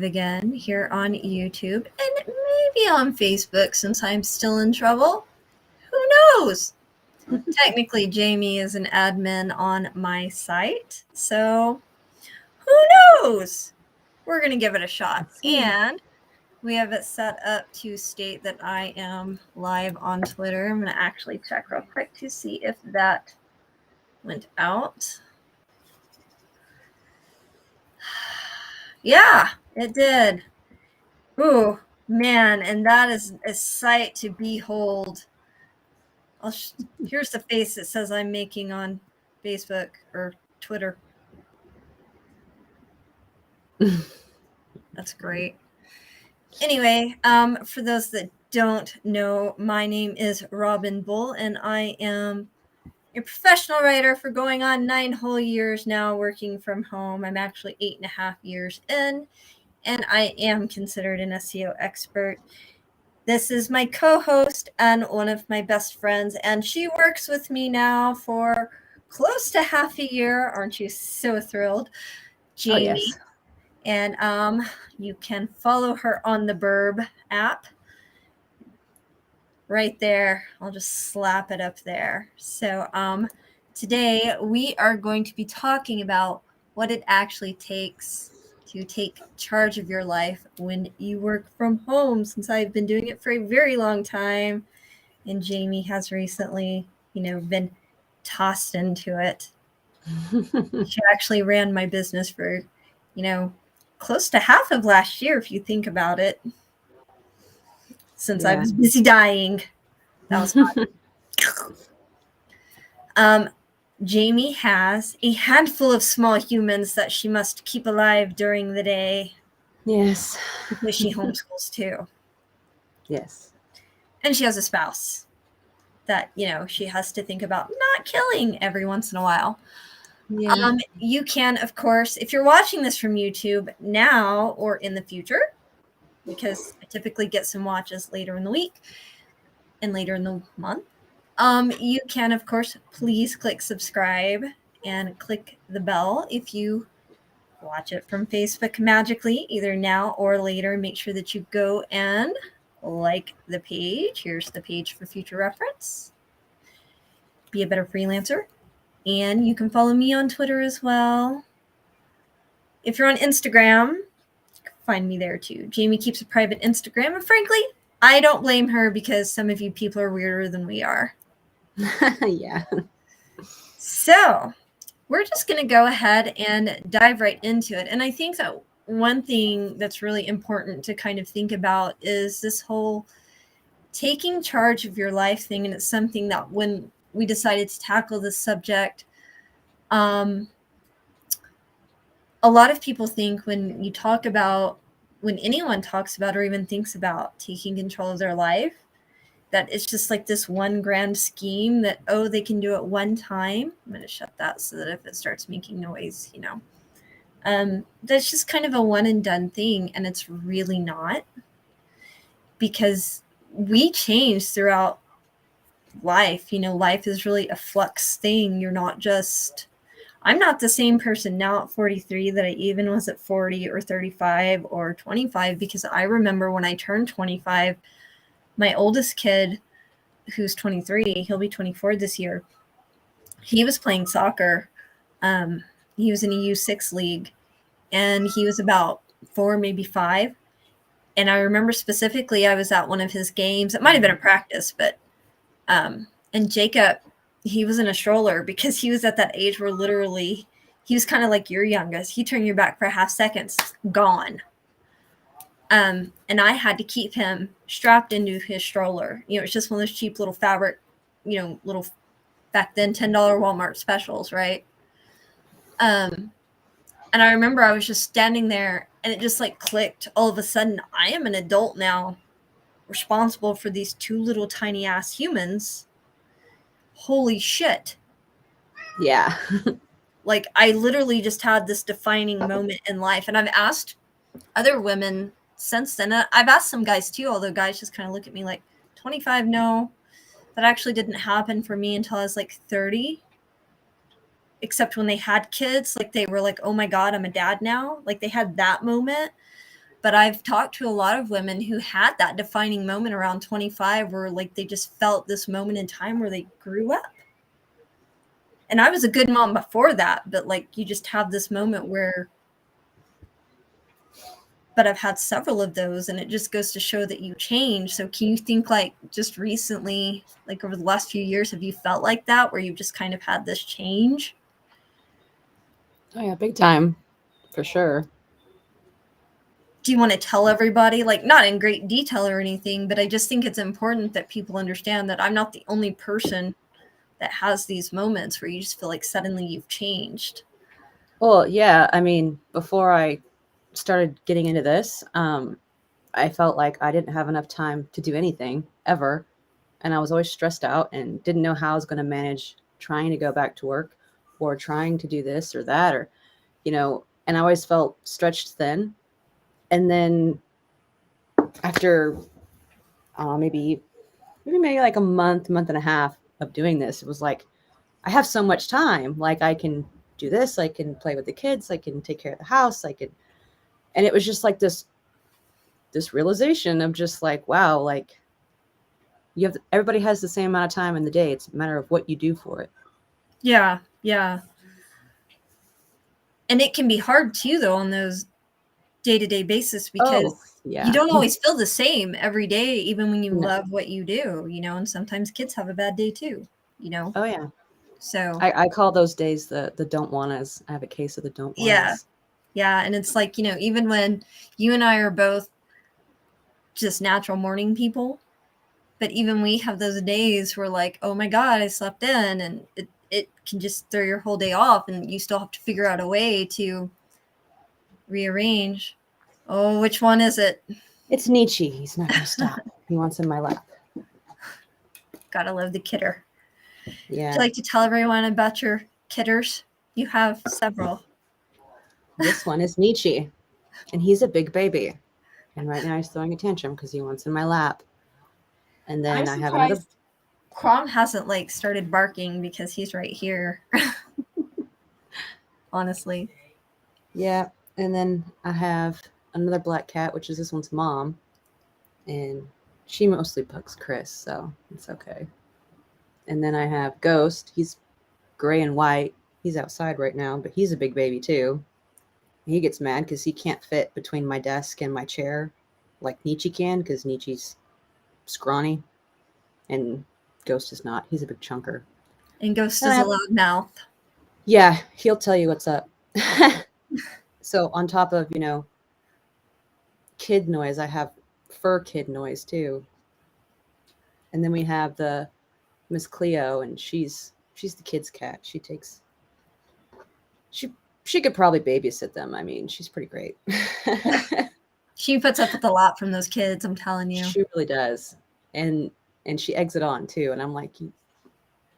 again here on YouTube and maybe on Facebook since I'm still in trouble. Who knows? Technically, Jami is an admin on my site, so who knows? We're going to give it a shot. And we have it set up to state that I am live on Twitter. I'm going to actually check real quick to see if that went out. Yeah, it did. Ooh, man, and that is a sight to behold. Here's the face that says I'm making on Facebook or Twitter. That's great. Anyway, for those that don't know, my name is Robin Bull, and I am a professional writer for going on 9 whole years now working from home. I'm actually 8.5 years in, and I am considered an SEO expert. This is my co-host and one of my best friends, and she works with me now for close to half a year. Aren't you so thrilled? Jami. Oh, yes. And you can follow her on the Burb app. Right there. I'll just slap it up there. So today we are going to be talking about what it actually takes to take charge of your life when you work from home, since I've been doing it for a very long time, and Jami has recently, been tossed into it. She actually ran my business for, close to half of last year, if you think about it, since I was busy dying. That was fun. Jami has a handful of small humans that she must keep alive during the day. Yes. Because she homeschools too. Yes. And she has a spouse that, she has to think about not killing every once in a while. Yeah. You can, of course, if you're watching this from YouTube now or in the future, because I typically get some watches later in the week and later in the month, you can, of course, please click subscribe and click the bell if you watch it from Facebook magically, either now or later. Make sure that you go and like the page. Here's the page for future reference. Be a better freelancer. And you can follow me on Twitter as well. If you're on Instagram, find me there too. Jami keeps a private Instagram, and frankly, I don't blame her because some of you people are weirder than we are. Yeah. So we're just going to go ahead and dive right into it. And I think that one thing that's really important to kind of think about is this whole taking charge of your life thing. And it's something that when we decided to tackle this subject, a lot of people think when anyone talks about or even thinks about taking control of their life, that it's just like this one grand scheme that, they can do it one time. I'm going to shut that so that if it starts making noise, that's just kind of a one and done thing. And it's really not, because we change throughout life. Life is really a flux thing. I'm not the same person now at 43 that I even was at 40 or 35 or 25, because I remember when I turned 25, my oldest kid, who's 23, he'll be 24 this year, he was playing soccer. He was in a U6 league, and he was about 4, maybe 5. And I remember specifically I was at one of his games. It might have been a practice, but and Jacob, he was in a stroller because he was at that age where literally he was kind of like your youngest. He turned your back for a half second, gone. And I had to keep him strapped into his stroller. It's just one of those cheap little fabric, little back then $10 Walmart specials, right? And I remember I was just standing there, and it just like clicked. All of a sudden, I am an adult now, responsible for these 2 little tiny ass humans. Holy shit. Yeah. Like, I literally just had this defining moment in life. And I've asked other women since then. I've asked some guys too, although guys just kind of look at me like, 25, no. That actually didn't happen for me until I was like 30. Except when they had kids, like they were like, oh my God, I'm a dad now. Like they had that moment. But I've talked to a lot of women who had that defining moment around 25 where like they just felt this moment in time where they grew up. And I was a good mom before that, but like you just have this moment where, but I've had several of those, and it just goes to show that you change. So can you think like just recently, like over the last few years, have you felt like that where you've just kind of had this change? Oh yeah, big time, for sure. Do you want to tell everybody, like not in great detail or anything, but I just think it's important that people understand that I'm not the only person that has these moments where you just feel like suddenly you've changed. Well, yeah, I mean, before I started getting into this, I felt like I didn't have enough time to do anything ever. And I was always stressed out and didn't know how I was going to manage trying to go back to work or trying to do this or that, or, and I always felt stretched thin. And then after maybe like a month and a half of doing this, it was like, I have so much time. Like I can do this, I can play with the kids, I can take care of the house, and it was just like this realization of just like, wow, like everybody has the same amount of time in the day. It's a matter of what you do for it. Yeah, yeah. And it can be hard too, though, on those day-to-day basis because Yeah. you don't always feel the same every day, even when you No. love what you do, and sometimes kids have a bad day too, Oh yeah. So I call those days the don't wannas. I have a case of the don't wannas. Yeah. And it's like, even when you and I are both just natural morning people, but even we have those days where like, oh my God, I slept in, and it can just throw your whole day off, and you still have to figure out a way to rearrange. Oh, which one is it? It's Nietzsche. He's not going to stop. He wants in my lap. Gotta love the kidder. Yeah. Would you like to tell everyone about your kidders? You have several. This one is Nietzsche, and he's a big baby. And right now he's throwing a tantrum because he wants in my lap. And then I have another. Crom hasn't like started barking because he's right here. Honestly. Yeah. And then I have another black cat, which is this one's mom. And she mostly bugs Chris, so it's okay. And then I have Ghost. He's gray and white. He's outside right now, but he's a big baby too. He gets mad because he can't fit between my desk and my chair like Nietzsche can, because Nietzsche's scrawny and Ghost is not. He's a big chunker. And Ghost is a loud mouth. Yeah, he'll tell you what's up. So on top of, kid noise, I have fur kid noise too. And then we have the Miss Cleo, and she's the kid's cat. She could probably babysit them. I mean, she's pretty great. She puts up with a lot from those kids, I'm telling you. She really does. And she eggs it on too. And I'm like,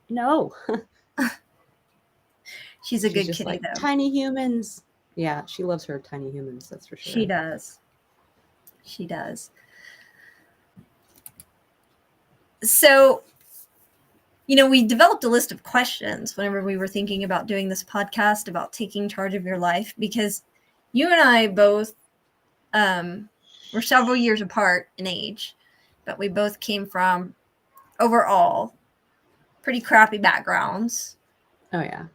no. She's a good just kitty, like, though. Tiny humans. Yeah, she loves her tiny humans, that's for sure. She does. She does. So, we developed a list of questions whenever we were thinking about doing this podcast about taking charge of your life, because you and I both were several years apart in age, but we both came from overall pretty crappy backgrounds. Oh, yeah.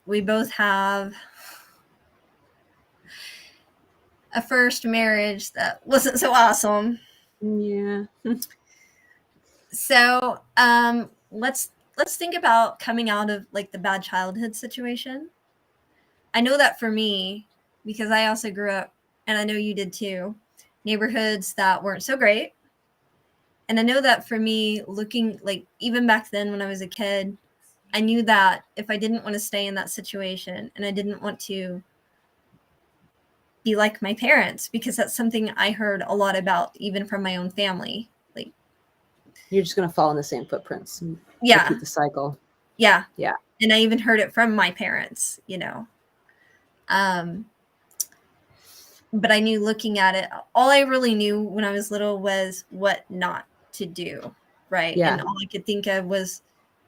We both have a first marriage that wasn't so awesome. Yeah. So, let's think about coming out of like the bad childhood situation. I know that for me, because I also grew up, and I know you did too, neighborhoods that weren't so great. And I know that for me, looking like even back then when I was a kid, I knew that if I didn't want to stay in that situation and I didn't want to be like my parents, because that's something I heard a lot about even from my own family. Like, you're just going to fall in the same footprints. And repeat the cycle. Yeah. Yeah. And I even heard it from my parents, but I knew looking at it, all I really knew when I was little was what not to do. Right. Yeah. And all I could think of was,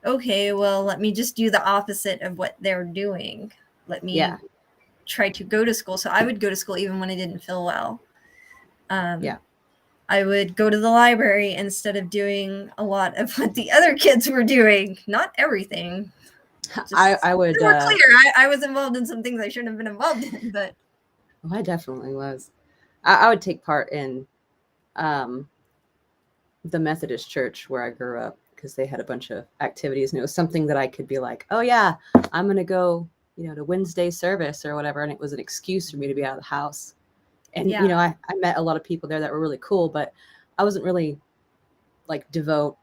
okay, well, let me just do the opposite of what they're doing. Let me try to go to school. So I would go to school even when I didn't feel well. Yeah. I would go to the library instead of doing a lot of what the other kids were doing. Not everything. Just I would. more clear. I was involved in some things I shouldn't have been involved in, but I definitely was. I would take part in the Methodist church where I grew up because they had a bunch of activities, and it was something that I could be like, oh yeah, I'm going to go, to Wednesday service or whatever. And it was an excuse for me to be out of the house. And, yeah. I met a lot of people there that were really cool, but I wasn't really like devout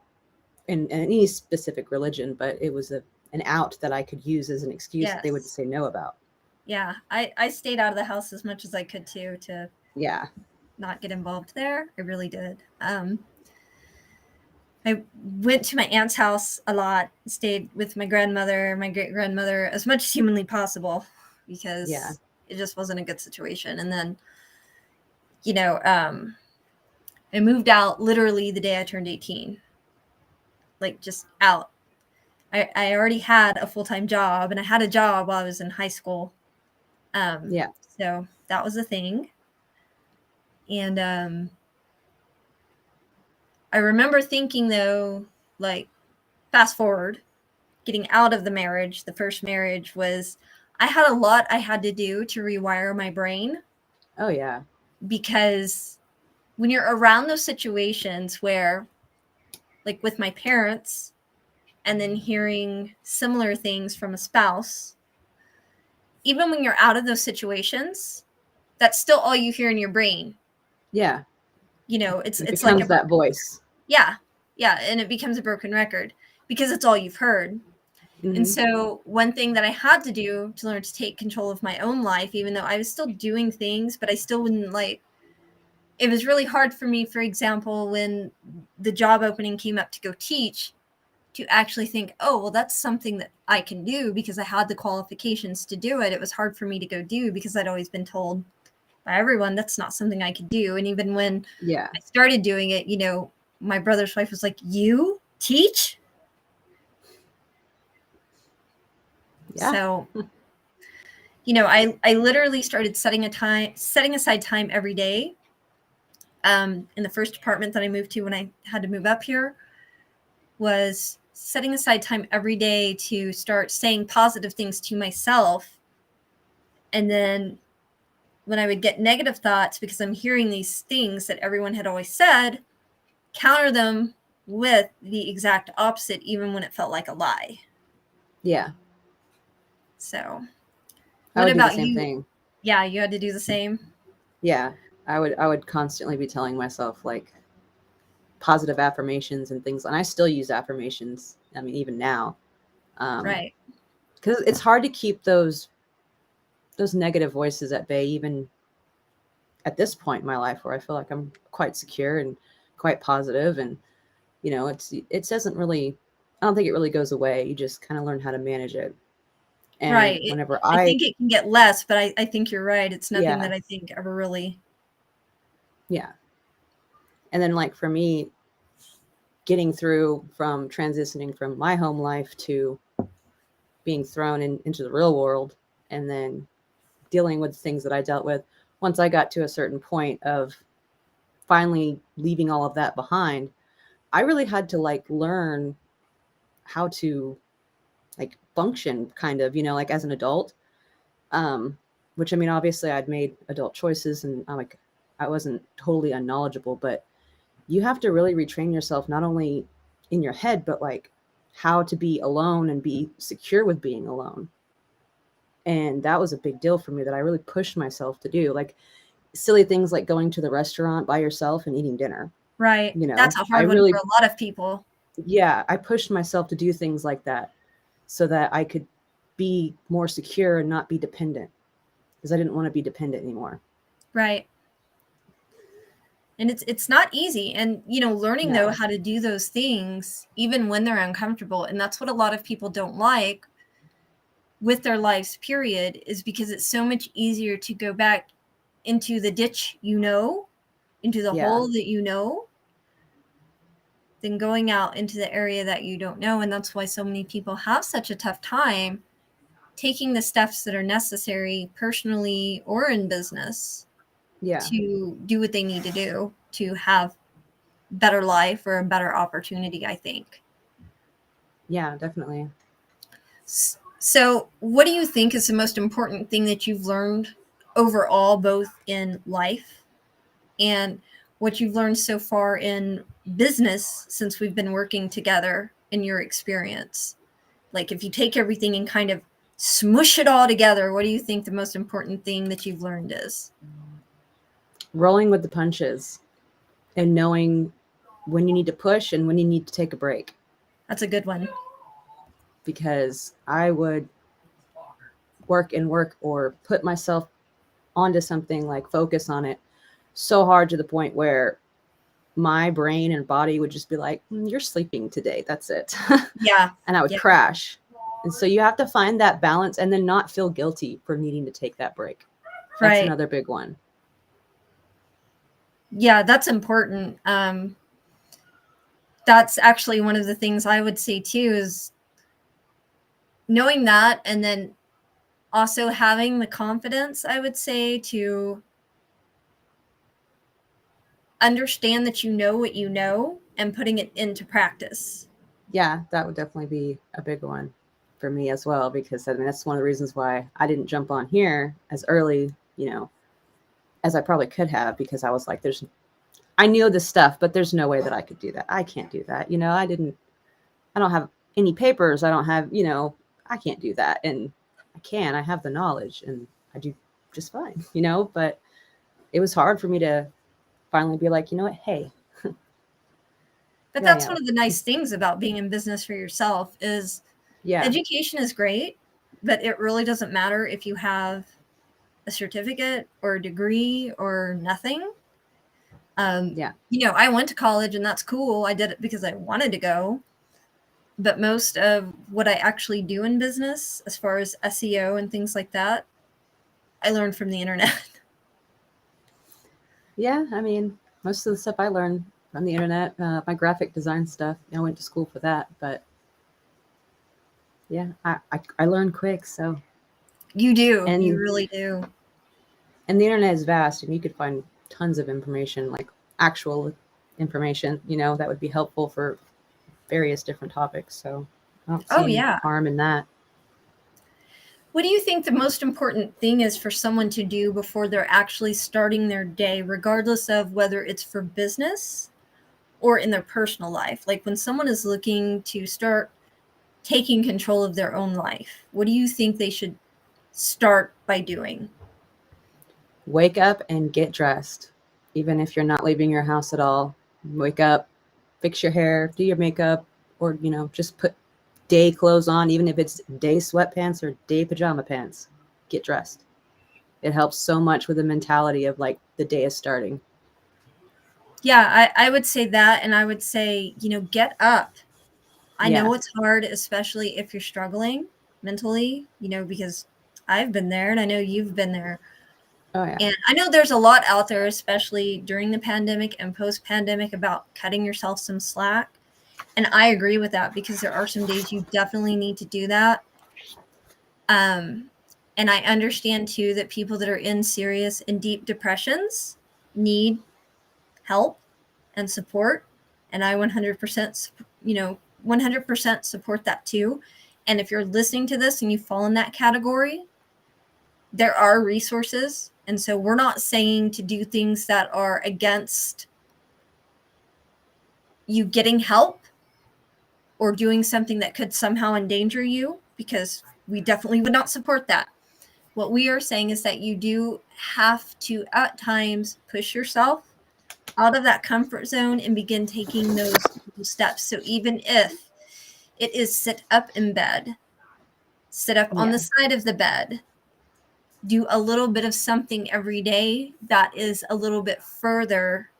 in any specific religion, but it was an out that I could use as an excuse that they would Yes. say no about. Yeah. I stayed out of the house as much as I could too, to Yeah. not get involved there. I really did. I went to my aunt's house a lot, stayed with my grandmother, my great grandmother, as much as humanly possible, because Yeah. it just wasn't a good situation. And then, I moved out literally the day I turned 18, like just out. I already had a full-time job, and I had a job while I was in high school. Yeah. So that was a thing. And I remember thinking, though, like, fast forward, getting out of the marriage, the first marriage, was I had a lot I had to do to rewire my brain. Oh, yeah. Because when you're around those situations where, like with my parents, and then hearing similar things from a spouse, even when you're out of those situations, that's still all you hear in your brain. Yeah. It's It like becomes that voice. Yeah, and it becomes a broken record because it's all you've heard. Mm-hmm. And so one thing that I had to do to learn to take control of my own life, even though I was still doing things, but I still wouldn't it was really hard for me, for example, when the job opening came up to go teach, to actually think, oh, well, that's something that I can do because I had the qualifications to do it. It was hard for me to go do because I'd always been told by everyone that's not something I could do. And even when I started doing it, my brother's wife was like, you teach? Yeah. So, I literally started setting aside time every day. In the first apartment that I moved to when I had to move up here, was setting aside time every day to start saying positive things to myself. And then when I would get negative thoughts, because I'm hearing these things that everyone had always said, counter them with the exact opposite, even when it felt like a lie. Yeah. So, I what would do the about same you? thing. Yeah, you had to do the same. Yeah. I would constantly be telling myself like positive affirmations and things. And I still use affirmations. I mean, even now. Right. Because it's hard to keep those negative voices at bay, even at this point in my life where I feel like I'm quite secure and quite positive. And, it doesn't really, I don't think it really goes away. You just kind of learn how to manage it. And Right. whenever I think it can get less, but I think you're right. It's nothing that I think ever really. Yeah. And then like for me, getting through from transitioning from my home life to being thrown into the real world and then dealing with things that I dealt with, once I got to a certain point of finally leaving all of that behind, I really had to like learn how to like function kind of, like as an adult. Which I mean, obviously I'd made adult choices and I wasn't totally unknowledgeable, but you have to really retrain yourself, not only in your head, but like how to be alone and be secure with being alone. And that was a big deal for me that I really pushed myself to do, like silly things like going to the restaurant by yourself and eating dinner. Right. That's a I hard one really, for a lot of people. yeah, I pushed myself to do things like that so that I could be more secure and not be dependent, because I didn't want to be dependent anymore. Right. And it's not easy. And, learning, though, how to do those things, even when they're uncomfortable. And that's what a lot of people don't like with their lives, period, is because it's so much easier to go back into the ditch, into the hole that than going out into the area that you don't know. And that's why so many people have such a tough time taking the steps that are necessary personally or in business to do what they need to do to have better life or a better opportunity, I think. Yeah, definitely. So what do you think is the most important thing that you've learned overall, both in life and what you've learned so far in business since we've been working together in your experience? Like, if you take everything and kind of smush it all together, what do you think the most important thing that you've learned is? Rolling with the punches and knowing when you need to push and when you need to take a break. That's a good one. Because I would work and work or put myself onto something, like focus on it so hard to the point where my brain and body would just be like, you're sleeping today. That's it. Yeah. And I would crash. And so you have to find that balance and then not feel guilty for needing to take that break. That's another big one. Yeah, that's important. That's actually one of the things I would say too, is knowing that, and then also having the confidence, I would say, to understand that you know what you know and putting it into practice. Yeah, that would definitely be a big one for me as well, because I mean, that's one of the reasons why I didn't jump on here as early, as I probably could have, because I was like, I knew this stuff, but there's no way that I could do that. I can't do that. I don't have any papers. I don't have, I can't do that. And I have the knowledge and I do just fine, but it was hard for me to finally be like, you know what? Hey. But that's one of the nice things about being in business for yourself is education is great, but it really doesn't matter if you have a certificate or a degree or nothing. I went to college and that's cool. I did it because I wanted to go. But most of what I actually do in business, as far as SEO and things like that, I learned from the internet. Yeah, I mean, most of the stuff I learned from the internet, my graphic design stuff, I went to school for that. But yeah, I learned quick. So you do. And you really do. And the internet is vast, and you could find tons of information, like actual information, that would be helpful for various different topics. So I don't see any harm in that. What do you think the most important thing is for someone to do before they're actually starting their day, regardless of whether it's for business or in their personal life? Like when someone is looking to start taking control of their own life, what do you think they should start by doing? Wake up and get dressed. Even if you're not leaving your house at all, wake up, fix your hair, do your makeup, or, just put day clothes on, even if it's day sweatpants or day pajama pants. Get dressed. It helps so much with the mentality of like the day is starting. Yeah, I would say that. And I would say, get up. I know it's hard, especially if you're struggling mentally, because I've been there and I know you've been there. Oh, yeah. And I know there's a lot out there, especially during the pandemic and post-pandemic, about cutting yourself some slack. And I agree with that because there are some days you definitely need to do that. And I understand too that people that are in serious and deep depressions need help and support. And I 100%, 100% support that too. And if you're listening to this and you fall in that category, there are resources. And so we're not saying to do things that are against you getting help or doing something that could somehow endanger you, because we definitely would not support that. What we are saying is that you do have to, at times, push yourself out of that comfort zone and begin taking those steps. So even if it is sit up in bed, sit up on the side of the bed, do a little bit of something every day that is a little bit further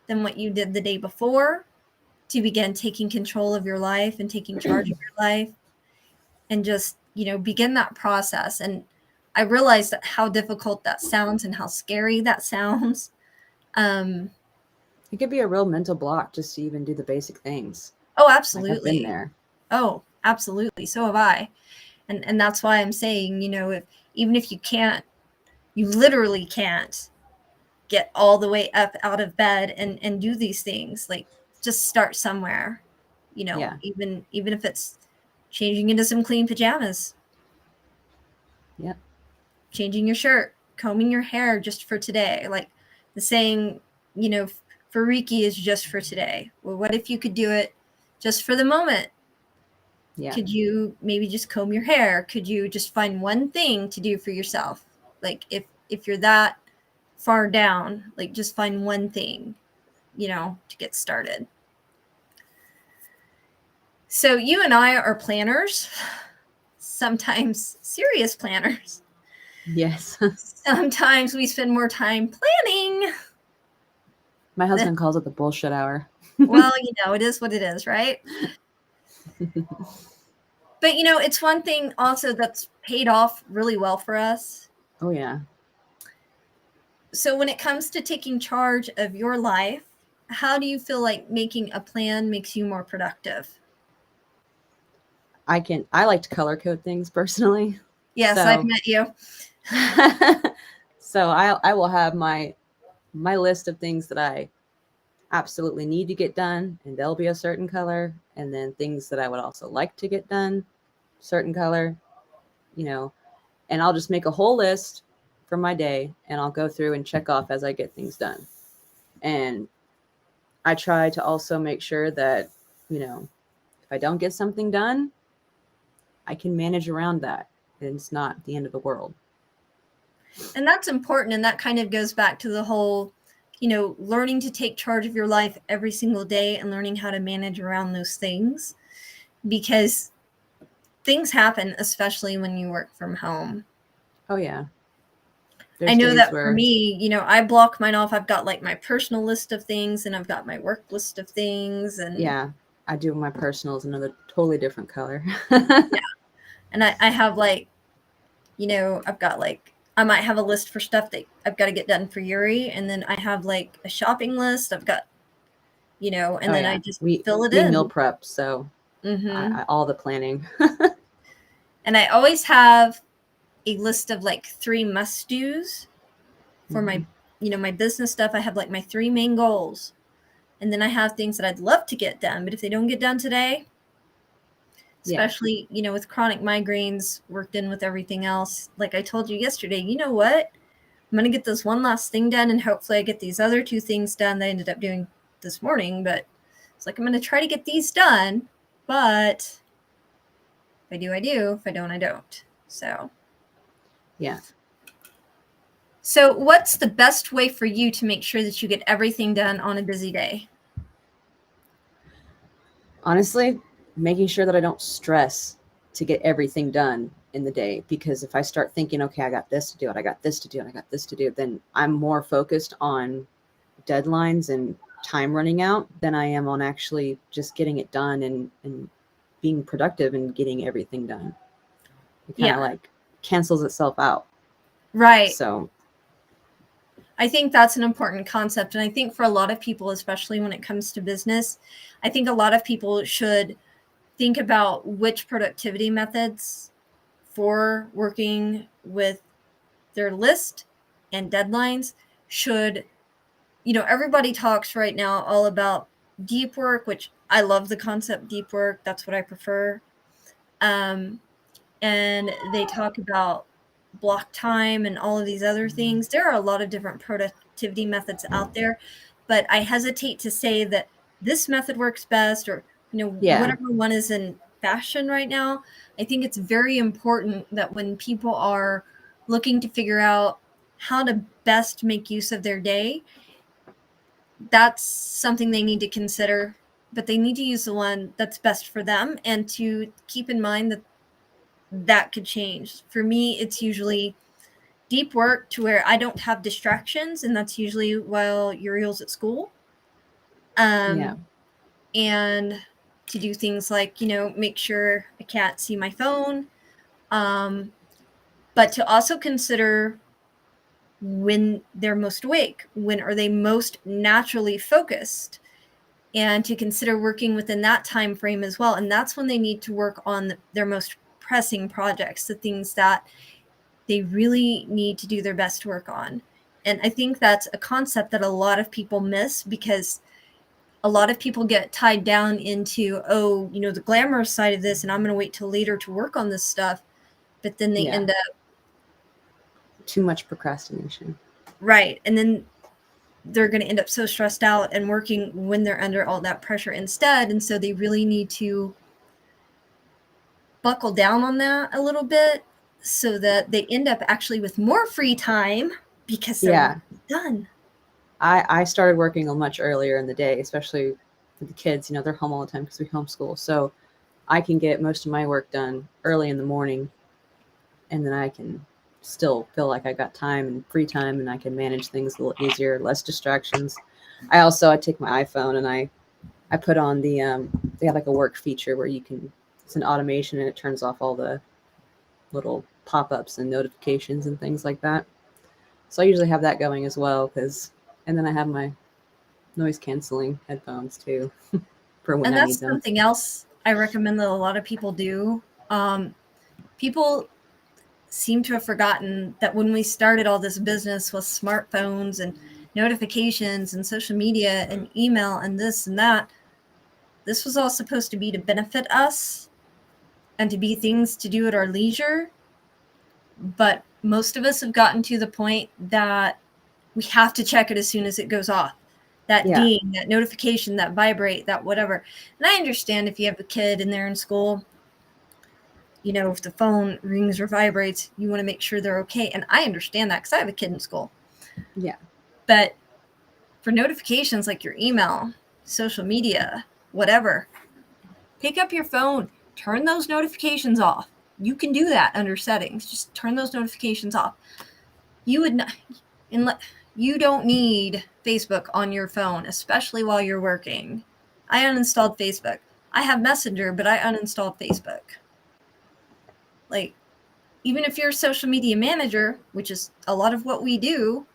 than what you did the day before, to begin taking control of your life and taking charge of your life, and just, begin that process. And I realize that how difficult that sounds and how scary that sounds. It could be a real mental block just to even do the basic things. Oh, absolutely. Like I've been there. Oh, absolutely. So have I. And that's why I'm saying, even if you literally can't get all the way up out of bed and do these things, like just start somewhere, Yeah. even if it's changing into some clean pajamas. Yep. Changing your shirt, combing your hair just for today. Like the saying, for Reiki is just for today. Well, what if you could do it just for the moment? Yeah. Could you maybe just comb your hair? Could you just find one thing to do for yourself? Like if you're that far down, like just find one thing, to get started. So you and I are planners, sometimes serious planners. Yes. Sometimes we spend more time planning. My husband calls it the bullshit hour. Well, it is what it is, right? But, it's one thing also that's paid off really well for us. Oh, yeah. So when it comes to taking charge of your life, how do you feel like making a plan makes you more productive? I like to color code things personally. Yes, So, I've met you. so I will have my list of things that I absolutely need to get done, and they'll be a certain color, and then things that I would also like to get done, certain color, and I'll just make a whole list for my day, and I'll go through and check off as I get things done. And I try to also make sure that, if I don't get something done, I can manage around that, and it's not the end of the world. And that's important. And that kind of goes back to the whole, learning to take charge of your life every single day and learning how to manage around those things, because things happen, especially when you work from home. Oh, yeah. I know that for me, I block mine off. I've got like my personal list of things and I've got my work list of things. And yeah, I do my personals another totally different color. yeah. And I have like, I've got like, I might have a list for stuff that I've got to get done for Yuri. And then I have like a shopping list. I've got, and then I just fill it we in. meal prep. So Mm-hmm. all the planning. And I always have a list of like 3 must-dos for my, my business stuff. I have like my 3 main goals. And then I have things that I'd love to get done, but if they don't get done today, especially, with chronic migraines worked in with everything else, like I told you yesterday, you know what? I'm going to get this one last thing done, and hopefully I get these other 2 things done that I ended up doing this morning. But it's like, I'm going to try to get these done, but if I do, I do. If I don't, I don't. So, yeah. So what's the best way for you to make sure that you get everything done on a busy day? Honestly, making sure that I don't stress to get everything done in the day, because if I start thinking, okay, I got this to do, and I got this to do, and I got this to do, then I'm more focused on deadlines and time running out than I am on actually just getting it done and being productive and getting everything done. It kind of like cancels itself out. Right. So I think that's an important concept. And I think for a lot of people, especially when it comes to business, I think a lot of people should think about which productivity methods for working with their list and deadlines should, everybody talks right now all about deep work, which I love the concept deep work. That's what I prefer. And they talk about block time and all of these other things. There are a lot of different productivity methods out there, but I hesitate to say that this method works best, or whatever one is in fashion right now. I think it's very important that when people are looking to figure out how to best make use of their day, that's something they need to consider, but they need to use the one that's best for them, and to keep in mind that could change. For me, it's usually deep work to where I don't have distractions, and that's usually while Uriel's at school. And to do things like, make sure I can't see my phone, but to also consider when they're most awake, when are they most naturally focused, and to consider working within that time frame as well. And that's when they need to work on their most pressing projects, the things that they really need to do their best to work on. And I think that's a concept that a lot of people miss, because a lot of people get tied down into, the glamorous side of this, and I'm going to wait till later to work on this stuff. But then they end up too much procrastination. Right. And then they're going to end up so stressed out and working when they're under all that pressure instead. And so they really need to buckle down on that a little bit, so that they end up actually with more free time because they're done. I started working much earlier in the day, especially with the kids. They're home all the time because we homeschool. So I can get most of my work done early in the morning, and then I can still feel like I got time and free time, and I can manage things a little easier, less distractions. I take my iPhone and I put on the they have like a work feature where it's an automation, and it turns off all the little pop-ups and notifications and things like that. So I usually have that going as well, and then I have my noise canceling headphones too for when I need them. And that's something else I recommend that a lot of people do. People seem to have forgotten that when we started all this business with smartphones and notifications and social media and email and this and that, this was all supposed to be to benefit us and to be things to do at our leisure. But most of us have gotten to the point that we have to check it as soon as it goes off. That ding, that notification, that vibrate, that whatever. And I understand if you have a kid and they're in school, if the phone rings or vibrates, you want to make sure they're okay. And I understand that because I have a kid in school. Yeah. But for notifications like your email, social media, whatever, pick up your phone, turn those notifications off. You can do that under settings. Just turn those notifications off. You don't need Facebook on your phone, especially while you're working. I uninstalled Facebook. I have Messenger, but I uninstalled Facebook. Like, even if you're a social media manager, which is a lot of what we do,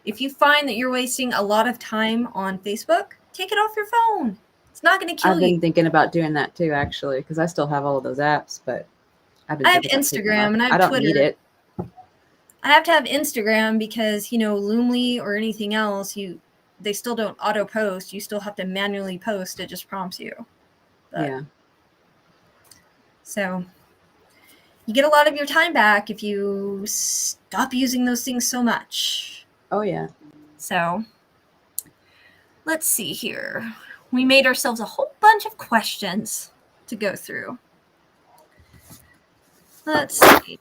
if you find that you're wasting a lot of time on Facebook, take it off your phone. It's not going to kill you. I've been thinking about doing that too, actually, because I still have all of those apps, but I have Instagram and I have Twitter. I don't need it. I have to have Instagram because, Loomly or anything else, they still don't auto post. You still have to manually post. It just prompts you. Yeah. So you get a lot of your time back if you stop using those things so much. Oh, yeah. So let's see here. We made ourselves a whole bunch of questions to go through. Let's see.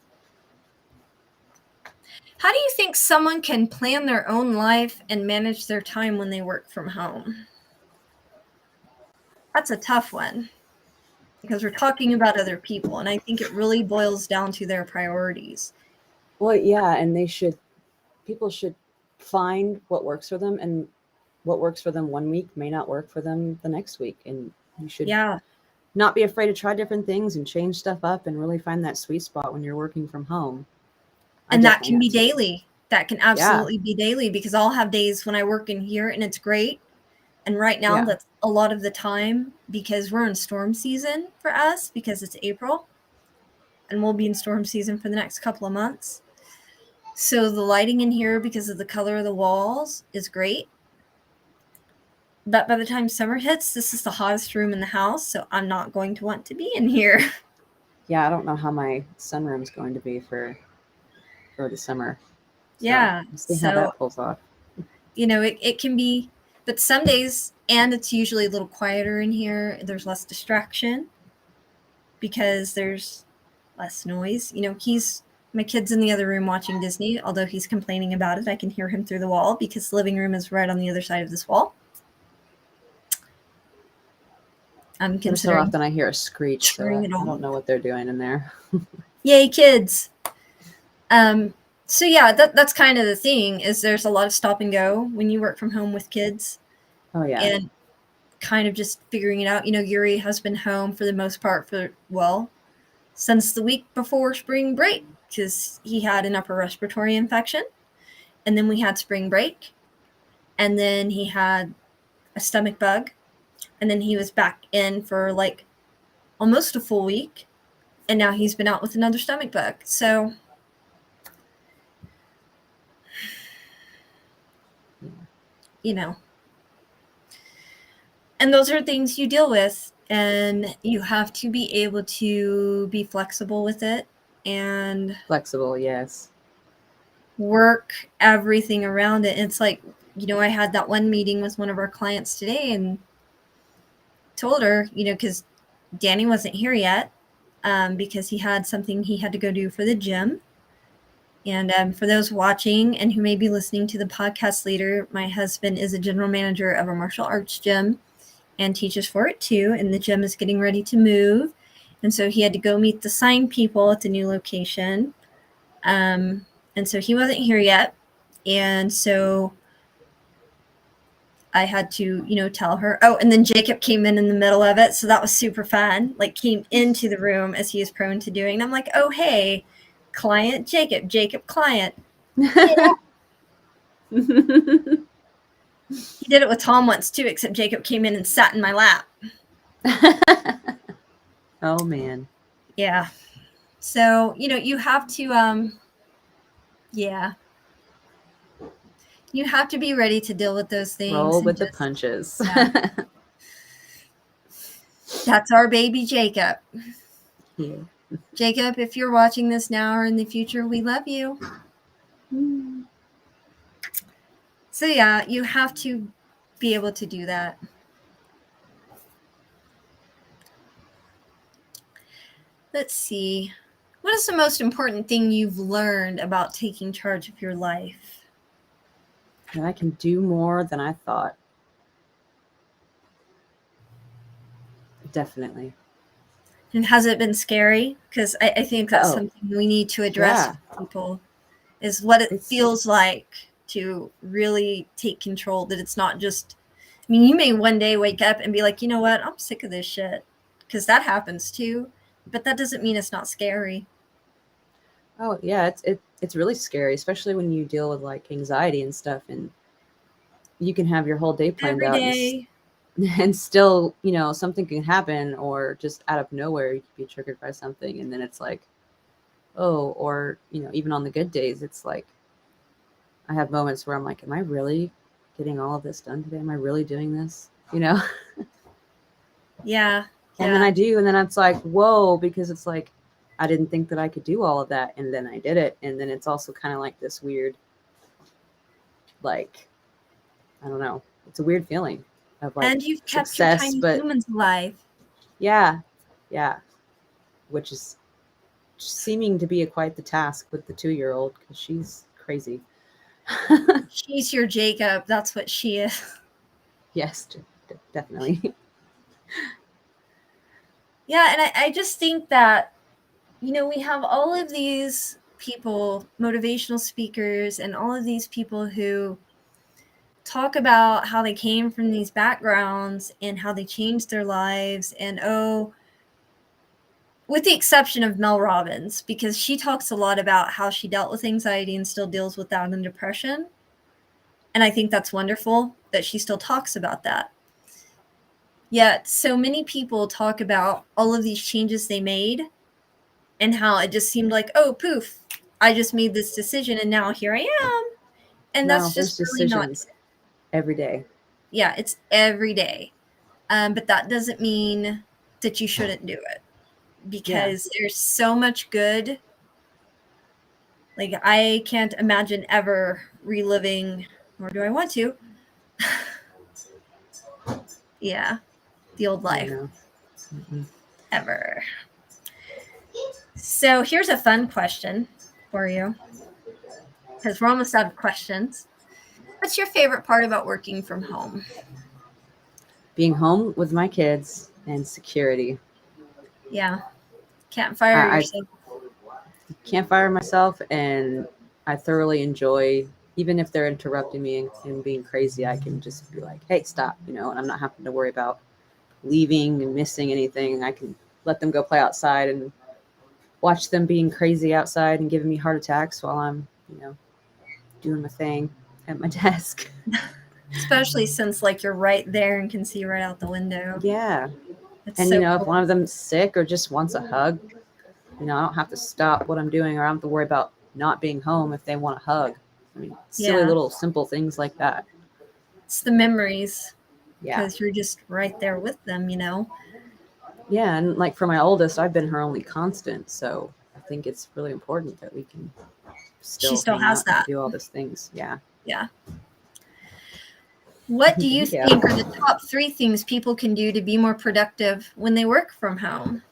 How do you think someone can plan their own life and manage their time when they work from home? That's a tough one, because we're talking about other people, and I think it really boils down to their priorities. Well, yeah, and people should find what works for them, and what works for them one week may not work for them the next week. And you should not be afraid to try different things and change stuff up and really find that sweet spot when you're working from home. And that can be daily. That can absolutely be daily, because I'll have days when I work in here and it's great. And right now that's a lot of the time, because we're in storm season for us, because it's April and we'll be in storm season for the next couple of months. So the lighting in here, because of the color of the walls, is great. But by the time summer hits, this is the hottest room in the house, so I'm not going to want to be in here. Yeah, I don't know how my sunroom's going to be for the summer. So we'll see how that pulls off. It can be, but some days, and it's usually a little quieter in here, there's less distraction because there's less noise. My kid's in the other room watching Disney, although he's complaining about it. I can hear him through the wall because the living room is right on the other side of this wall. I'm considering. So often I hear a screech, so I don't know what they're doing in there. Yay, kids. So yeah, that's kind of the thing, is there's a lot of stop and go when you work from home with kids. Oh yeah. And kind of just figuring it out. Yuri has been home for the most part since the week before spring break, because he had an upper respiratory infection, and then we had spring break, and then he had a stomach bug, and then he was back in for like almost a full week. And now he's been out with another stomach bug. So, you know, and those are things you deal with, and you have to be able to be flexible with it and Flexible, yes. work everything around it. It's like, I had that one meeting with one of our clients today and told her, because Danny wasn't here yet, because he had something he had to go do for the gym. And for those watching and who may be listening to the podcast later, my husband is a general manager of a martial arts gym and teaches for it too. And the gym is getting ready to move. And so he had to go meet the sign people at the new location. And so he wasn't here yet. And so I had to, tell her. Oh, and then Jacob came in the middle of it. So that was super fun. Like, came into the room as he is prone to doing. And I'm like, oh, hey, client Jacob, client. Yeah. He did it with Tom once too, except Jacob came in and sat in my lap. Oh, man. Yeah. So, you have to, yeah. You have to be ready to deal with those things. Roll with the punches. Yeah. That's our baby Jacob. Yeah. Jacob, if you're watching this now or in the future, we love you. So yeah, you have to be able to do that. Let's see. What is the most important thing you've learned about taking charge of your life? That I can do more than I thought. Definitely. And has it been scary? Because I think that's something we need to address with people, is what it feels like to really take control, that it's not just, you may one day wake up and be like, you know what, I'm sick of this shit, because that happens too, but that doesn't mean it's not scary. Oh yeah, it's really scary, especially when you deal with like anxiety and stuff, and you can have your whole day planned out and still, something can happen, or just out of nowhere you can be triggered by something, and then it's like, oh, or even on the good days, it's like I have moments where I'm like, am I really getting all of this done today? Am I really doing this? Yeah. And then I do, and then it's like, whoa, because it's like I didn't think that I could do all of that, and then I did it, and then it's also kind of like this weird, like, I don't know, it's a weird feeling of like, and you've kept success, your tiny but humans alive. Yeah, which is seeming to be quite the task with the 2-year-old, because she's crazy. She's your Jacob. That's what she is. Yes, definitely. Yeah, and I just think that, we have all of these people, motivational speakers, and all of these people who talk about how they came from these backgrounds and how they changed their lives. And with the exception of Mel Robbins, because she talks a lot about how she dealt with anxiety and still deals with that and depression. And I think that's wonderful that she still talks about that. Yet so many people talk about all of these changes they made and how it just seemed like, oh, poof, I just made this decision and now here I am. And that's just really decisions every day. Yeah, it's every day. But that doesn't mean that you shouldn't do it, because there's so much good. Like, I can't imagine ever reliving, nor do I want to. Yeah, the old life. Ever. So here's a fun question for you, because we're almost out of questions. What's your favorite part about working from home? Being home with my kids and security. Yeah. Can't fire yourself. Can't fire myself, and I thoroughly enjoy, even if they're interrupting me and being crazy, I can just be like, hey, stop, and I'm not having to worry about leaving and missing anything. I can let them go play outside and watch them being crazy outside and giving me heart attacks while I'm, doing my thing at my desk. Especially since, like, you're right there and can see right out the window. Yeah. It's And, so cool. if one of them's sick or just wants a hug, I don't have to stop what I'm doing, or I don't have to worry about not being home if they want a hug. I mean, silly little simple things like that. It's the memories. Yeah. Because you're just right there with them, Yeah, and like for my oldest, I've been her only constant, so I think it's really important that we can She still hang has out and that. do all these things. Yeah. Yeah. What do you Yeah. think are the top 3 things people can do to be more productive when they work from home?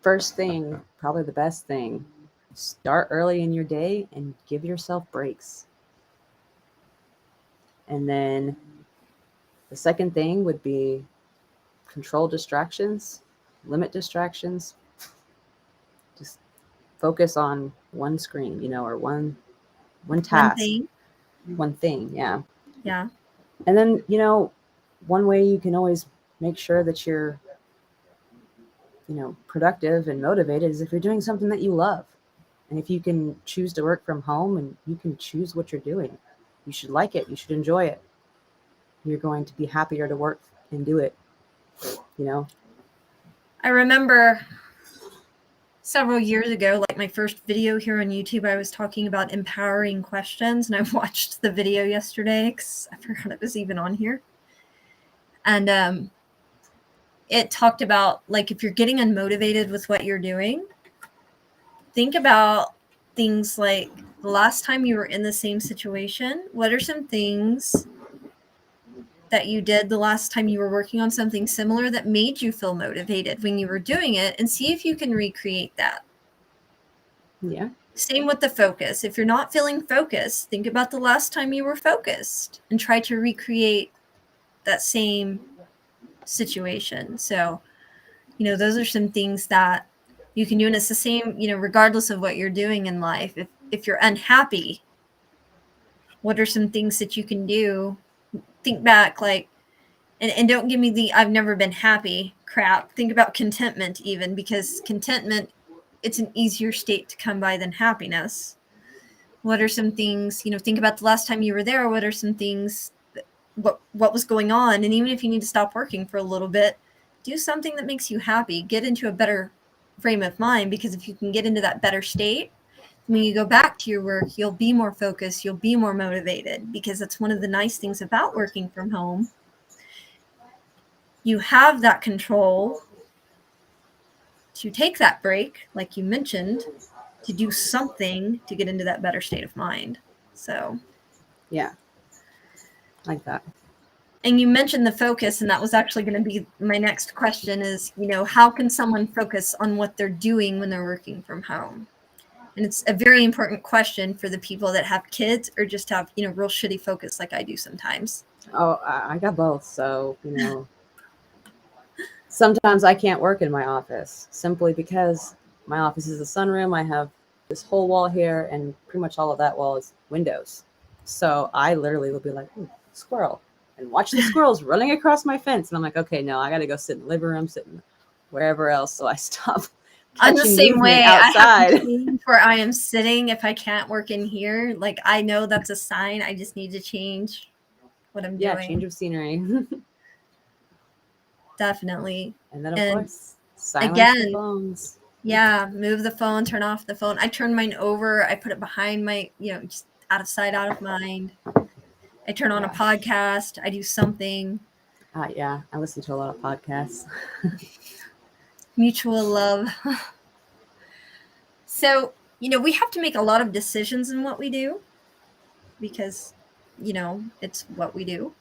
First thing, probably the best thing, start early in your day and give yourself breaks. And then the second thing would be control distractions, limit distractions. Just focus on one screen, or one One task, thing? one thing. Yeah. Yeah. And then, one way you can always make sure that you're, productive and motivated is if you're doing something that you love. And if you can choose to work from home and you can choose what you're doing, you should like it. You should enjoy it. You're going to be happier to work and do it, I remember several years ago, like my first video here on YouTube, I was talking about empowering questions, and I watched the video yesterday because I forgot it was even on here. And it talked about, like, if you're getting unmotivated with what you're doing, think about things like the last time you were in the same situation. What are some things that you did the last time you were working on something similar that made you feel motivated when you were doing it, and see if you can recreate that. Yeah. Same with the focus. If you're not feeling focused, think about the last time you were focused and try to recreate that same situation. So, those are some things that you can do. And it's the same, regardless of what you're doing in life. If you're unhappy, what are some things that you can do? Think back, like, and don't give me the I've never been happy crap. Think about contentment even, because contentment, it's an easier state to come by than happiness. What are some things, think about the last time you were there. What are some things, what was going on? And even if you need to stop working for a little bit, do something that makes you happy. Get into a better frame of mind, because if you can get into that better state, when you go back to your work, you'll be more focused, you'll be more motivated, because that's one of the nice things about working from home. You have that control to take that break, like you mentioned, to do something to get into that better state of mind. So, yeah, like that. And you mentioned the focus, and that was actually going to be my next question is, how can someone focus on what they're doing when they're working from home? And it's a very important question for the people that have kids or just have, real shitty focus like I do sometimes. Oh, I got both. So, sometimes I can't work in my office simply because my office is a sunroom. I have this whole wall here, and pretty much all of that wall is windows. So I literally will be like, squirrel, and watch the squirrels running across my fence. And I'm like, okay, no, I got to go sit in the living room, sit in wherever else. So I stop I'm the catching same movement way. outside. I have to change where I am sitting if I can't work in here. Like, I know that's a sign. I just need to change what I'm doing. Change of scenery. Definitely. And then, of course, silence the again, phones. Yeah, move the phone, turn off the phone. I turn mine over. I put it behind my, just out of sight, out of mind. I turn on a podcast. I do something. Yeah, I listen to a lot of podcasts. Mutual love. So, we have to make a lot of decisions in what we do because, it's what we do.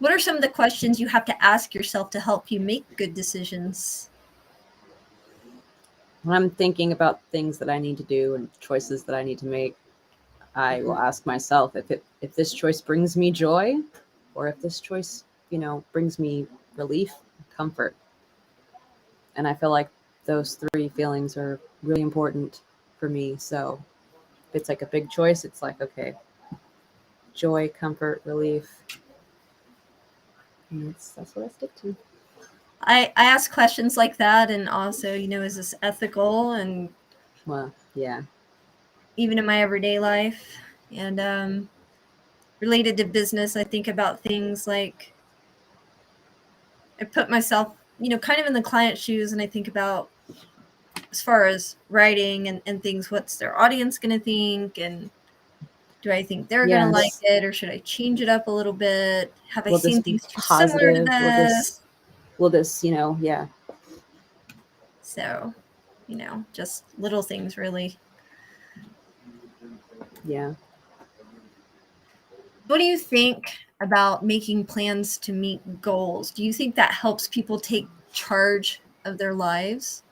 What are some of the questions you have to ask yourself to help you make good decisions? When I'm thinking about things that I need to do and choices that I need to make, I will ask myself if this choice brings me joy, or if this choice, brings me relief, comfort. And I feel like those 3 feelings are really important for me. So if it's like a big choice, it's like, okay, joy, comfort, relief. And that's what I stick to. I ask questions like that, and also, is this ethical? And well, yeah, even in my everyday life, and related to business, I think about things like I put myself kind of in the client's shoes, and I think about as far as writing and things, what's their audience going to think, and do I think they're going to like Yes. it, or should I change it up a little bit? Have I Will this seen be things too similar to positive? this? Will this, yeah. So, just little things, really. Yeah. What do you think about making plans to meet goals? Do you think that helps people take charge of their lives?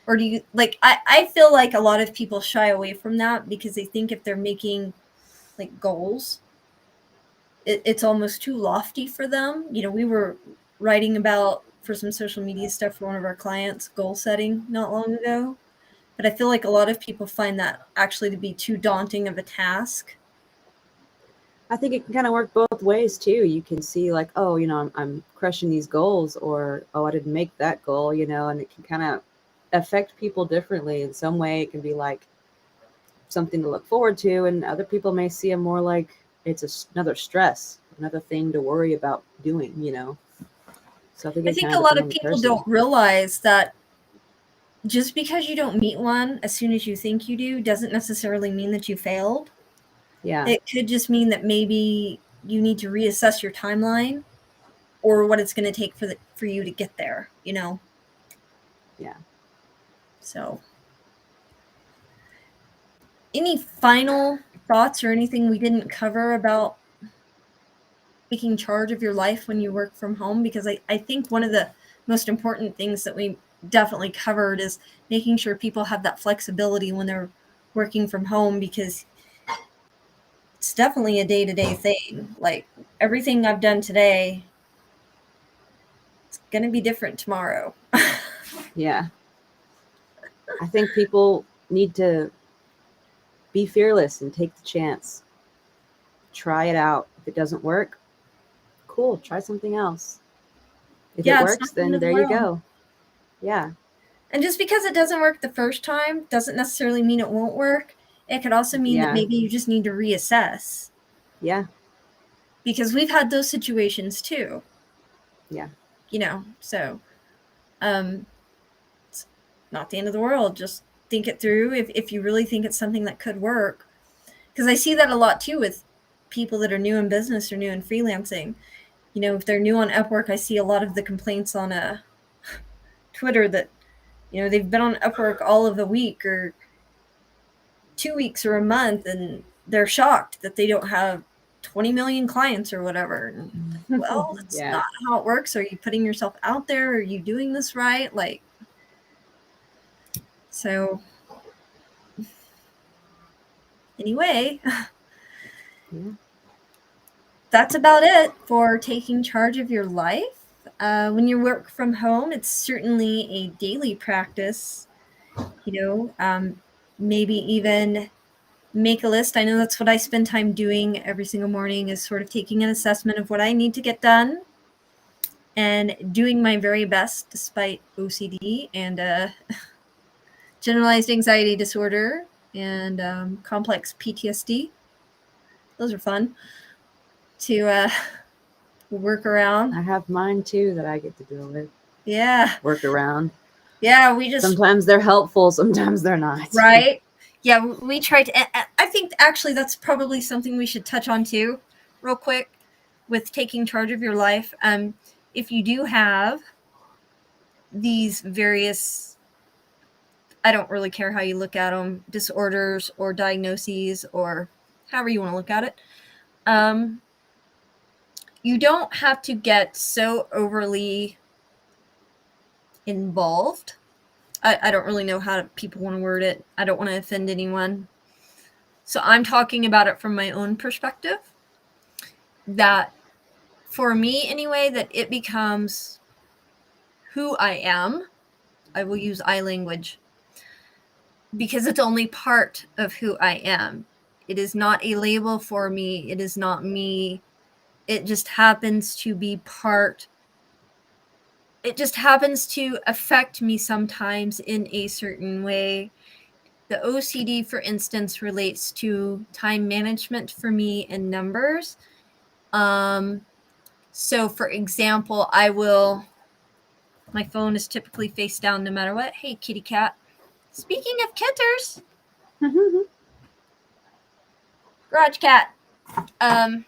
Or do you I feel like a lot of people shy away from that because they think if they're making like goals, it's almost too lofty for them. We were writing about for some social media stuff for one of our clients, goal setting not long ago. But I feel like a lot of people find that actually to be too daunting of a task. I think it can kind of work both ways too. You can see like, oh, I'm crushing these goals, or oh, I didn't make that goal, and it can kind of affect people differently. In some way, it can be like something to look forward to, and other people may see it more like it's another stress, another thing to worry about doing. So I think I it think kind a of lot depends of on the people person. don't realize that just because you don't meet one as soon as you think you do doesn't necessarily mean that you failed. Yeah. It could just mean that maybe you need to reassess your timeline or what it's going to take for you to get there, Yeah. So, any final thoughts or anything we didn't cover about taking charge of your life when you work from home? Because I think one of the most important things that we definitely covered is making sure people have that flexibility when they're working from home, because it's definitely a day-to-day thing. Like everything I've done today, it's going to be different tomorrow. Yeah. I think people need to be fearless and take the chance. Try it out. If it doesn't work, cool, try something else. If it Yeah, it's not works, the end then of the there you world. go. Yeah. And just because it doesn't work the first time doesn't necessarily mean it won't work. It could also mean that Yeah. maybe you just need to reassess. Yeah. Because we've had those situations too. Yeah. So it's not the end of the world. Just think it through if you really think it's something that could work. Because I see that a lot too with people that are new in business or new in freelancing. If they're new on Upwork, I see a lot of the complaints on Twitter that, they've been on Upwork all of a week or 2 weeks or a month, and they're shocked that they don't have 20 million clients or whatever. And, well, that's Yeah. not how it works. Are you putting yourself out there? Are you doing this right? So anyway, Yeah. that's about it for taking charge of your life. When you work from home, it's certainly a daily practice, maybe even make a list. I know that's what I spend time doing every single morning, is sort of taking an assessment of what I need to get done and doing my very best despite OCD and generalized anxiety disorder and complex PTSD. Those are fun to work around. I have mine too that I get to deal with. Yeah. Work around. Yeah, we just Sometimes they're helpful, sometimes they're not. right. Yeah, we try to. I think actually that's probably something we should touch on too, real quick, with taking charge of your life. If you do have these various, I don't really care how you look at them, disorders or diagnoses or however you want to look at it, you don't have to get so overly involved. I don't really know how people want to word it. I don't want to offend anyone. So I'm talking about it from my own perspective, that for me anyway, that it becomes who I am. I will use I language because it's only part of who I am. It is not a label for me. It is not me. It just happens to be part. It just happens to affect me sometimes in a certain way. The OCD, for instance, relates to time management for me and numbers. So, for example, let My phone is typically face down no matter what. Hey, kitty cat. Speaking of kitters, garage cat. My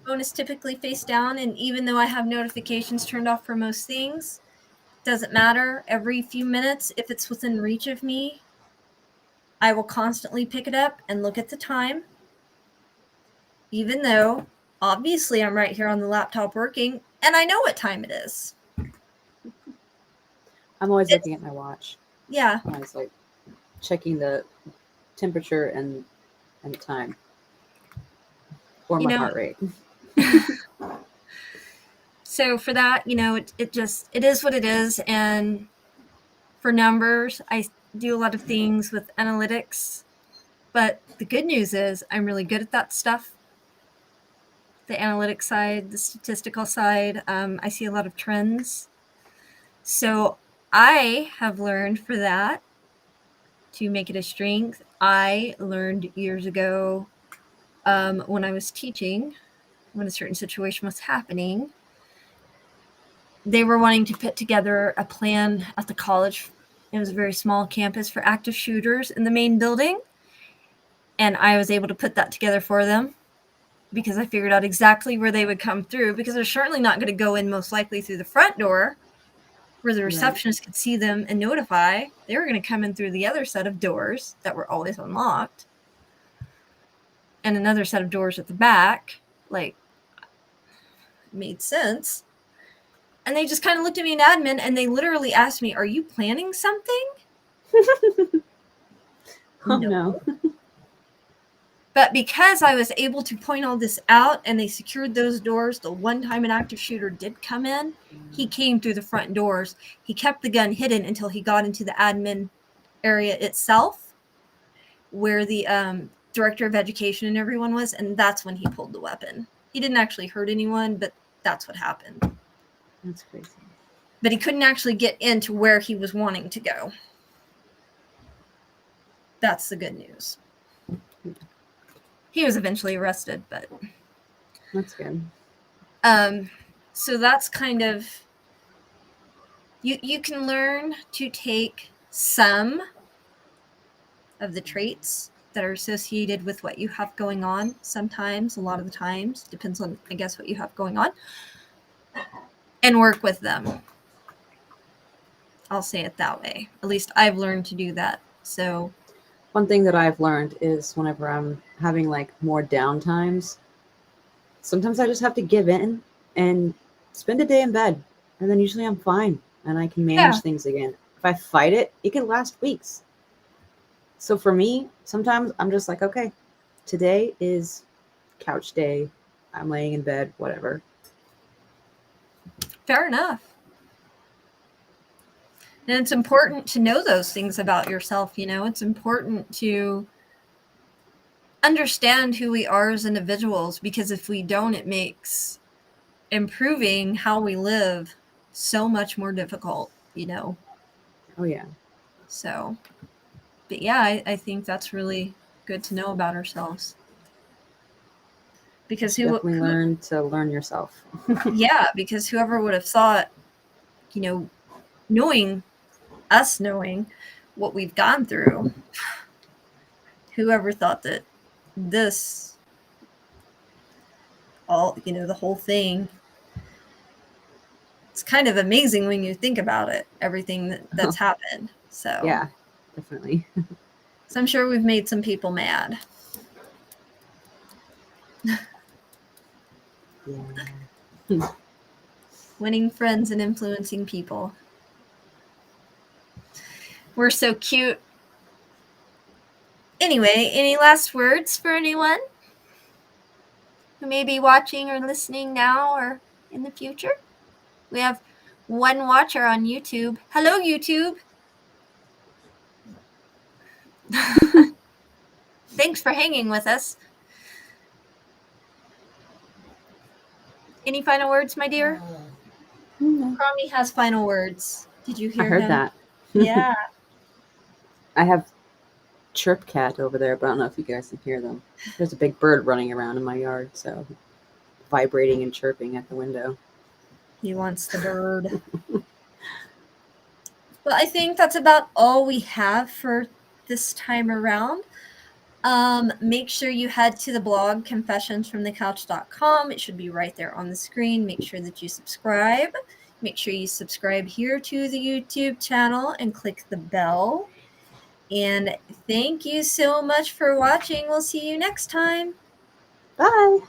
phone is typically face down, and even though I have notifications turned off for most things, doesn't matter. Every few minutes, if it's within reach of me, I will constantly pick it up and look at the time. Even though, obviously, I'm right here on the laptop working, and I know what time it is. I'm always looking at my watch. Yeah. I was like checking the temperature and the time. Or my heart rate. So for that, it is what it is. And for numbers, I do a lot of things with analytics. But the good news is I'm really good at that stuff. The analytics side, the statistical side, I see a lot of trends. So I have learned for that to make it a strength. I learned years ago when I was teaching, when a certain situation was happening, they were wanting to put together a plan at the college. It was a very small campus for active shooters in the main building. And I was able to put that together for them because I figured out exactly where they would come through, because they're certainly not going to go in most likely through the front door where the receptionist could see them and notify. They were going to come in through the other set of doors that were always unlocked and another set of doors at the back. Like, made sense. And they just kind of looked at me in admin and they literally asked me, "Are you planning something?" Oh, no. But because I was able to point all this out and they secured those doors, the one time an active shooter did come in, he came through the front doors. He kept the gun hidden until he got into the admin area itself, where the director of education and everyone was, and that's when he pulled the weapon. He didn't actually hurt anyone, but that's what happened. That's crazy. But he couldn't actually get into where he was wanting to go. That's the good news. He was eventually arrested, but that's good. So that's kind of, you can learn to take some of the traits that are associated with what you have going on. Sometimes, a lot of the times, depends on, I guess, what you have going on, and work with them. I'll say it that way. At least I've learned to do that. So one thing that I've learned is whenever I'm having like more down times, sometimes I just have to give in and spend a day in bed, and then usually I'm fine and I can manage things again. If I fight it, it can last weeks. So for me, sometimes I'm just like, okay, today is couch day. I'm laying in bed, whatever. Fair enough. And it's important to know those things about yourself. It's important to understand who we are as individuals, because if we don't, it makes improving how we live so much more difficult, Oh, yeah. So, but yeah, I think that's really good to know about ourselves. Because definitely learn to learn yourself. Yeah, because whoever would have thought, knowing what we've gone through, whoever thought that this, the whole thing, it's kind of amazing when you think about it, everything that's happened. So yeah, definitely. So I'm sure we've made some people mad. Yeah. Winning friends and influencing people. We're so cute. Anyway, any last words for anyone who may be watching or listening now or in the future? We have one watcher on YouTube. Hello, YouTube. Thanks for hanging with us. Any final words, my dear? Cromie has final words. Did you hear him? I heard that. Yeah. I have chirp cat over there, but I don't know if you guys can hear them. There's a big bird running around in my yard, so vibrating and chirping at the window. He wants the bird. But I think that's about all we have for this time around. Make sure you head to the blog confessionsfromthecouch.com. It should be right there on the screen. Make sure that you subscribe. Make sure you subscribe here to the YouTube channel and click the bell. And thank you so much for watching. We'll see you next time. Bye.